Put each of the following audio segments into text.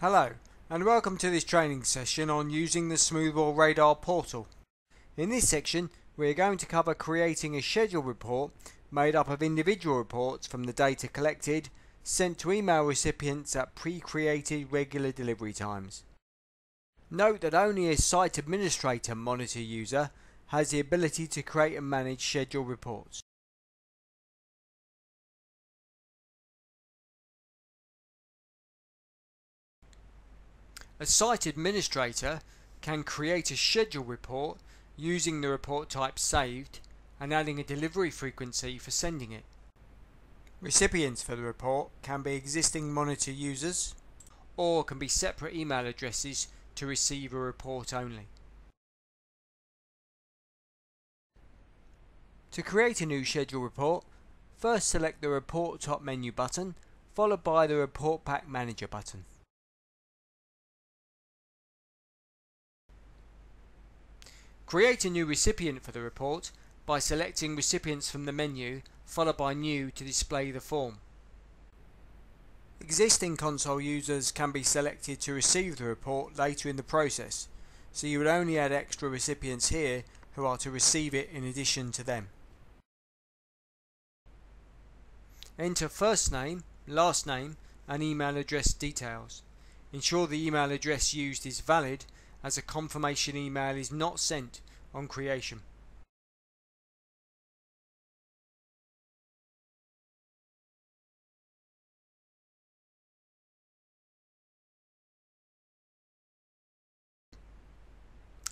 Hello, and welcome to this training session on using the Smoothball Radar portal. In this section, we are going to cover creating a schedule report made up of individual reports from the data collected, sent to email recipients at pre-created regular delivery times. Note that only a site administrator monitor user has the ability to create and manage schedule reports. A site administrator can create a schedule report using the report type saved and adding a delivery frequency for sending it. Recipients for the report can be existing monitor users or can be separate email addresses to receive a report only. To create a new schedule report, first select the Report top menu button followed by the Report Pack Manager button. Create a new recipient for the report by selecting Recipients from the menu followed by New to display the form. Existing console users can be selected to receive the report later in the process, so you would only add extra recipients here who are to receive it in addition to them. Enter first name, last name and email address details. Ensure the email address used is valid, as a confirmation email is not sent on creation.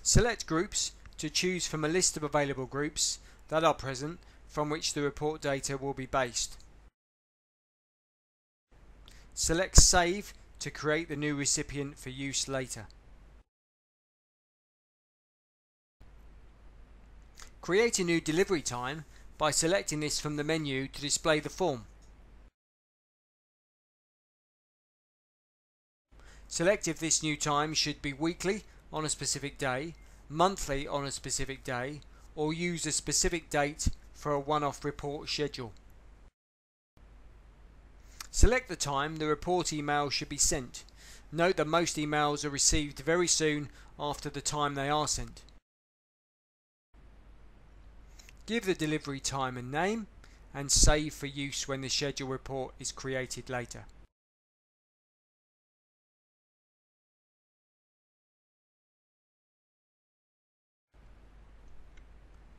Select groups to choose from a list of available groups that are present from which the report data will be based. Select Save to create the new recipient for use later. Create a new delivery time by selecting this from the menu to display the form. Select if this new time should be weekly on a specific day, monthly on a specific day, or use a specific date for a one-off report schedule. Select the time the report email should be sent. Note that most emails are received very soon after the time they are sent. Give the delivery time and name, and save for use when the schedule report is created later.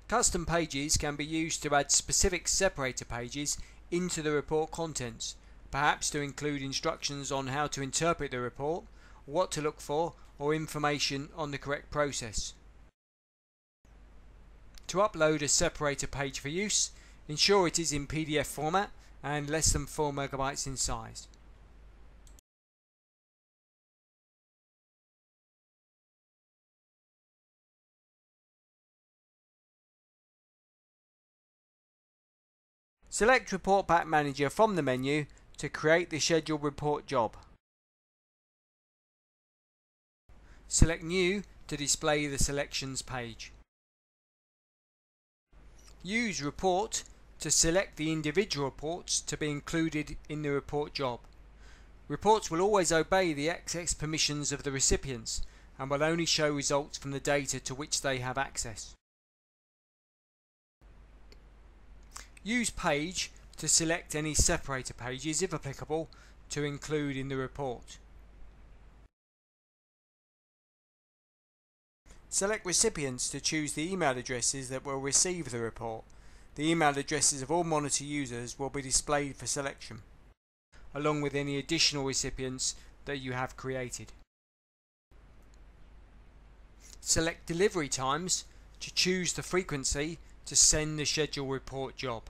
Custom pages can be used to add specific separator pages into the report contents, perhaps to include instructions on how to interpret the report, what to look for, or information on the correct process. To upload a separator page for use, ensure it is in PDF format and less than 4 MB in size. Select Report Pack Manager from the menu to create the scheduled report job. Select New to display the selections page. Use Report to select the individual reports to be included in the report job. Reports will always obey the access permissions of the recipients and will only show results from the data to which they have access. Use Page to select any separator pages, if applicable, to include in the report. Select Recipients to choose the email addresses that will receive the report. The email addresses of all monitor users will be displayed for selection, along with any additional recipients that you have created. Select Delivery Times to choose the frequency to send the schedule report job.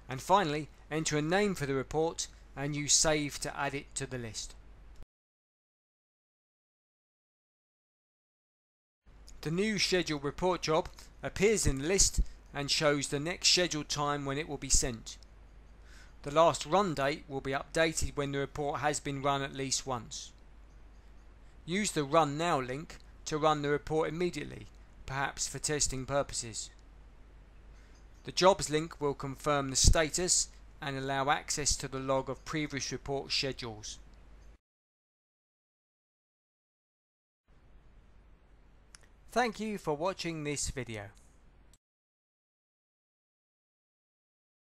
And finally, enter a name for the report and use Save to add it to the list. The new scheduled report job appears in the list and shows the next scheduled time when it will be sent. The last run date will be updated when the report has been run at least once. Use the Run Now link to run the report immediately, perhaps for testing purposes. The Jobs link will confirm the status and allow access to the log of previous report schedules. Thank you for watching this video.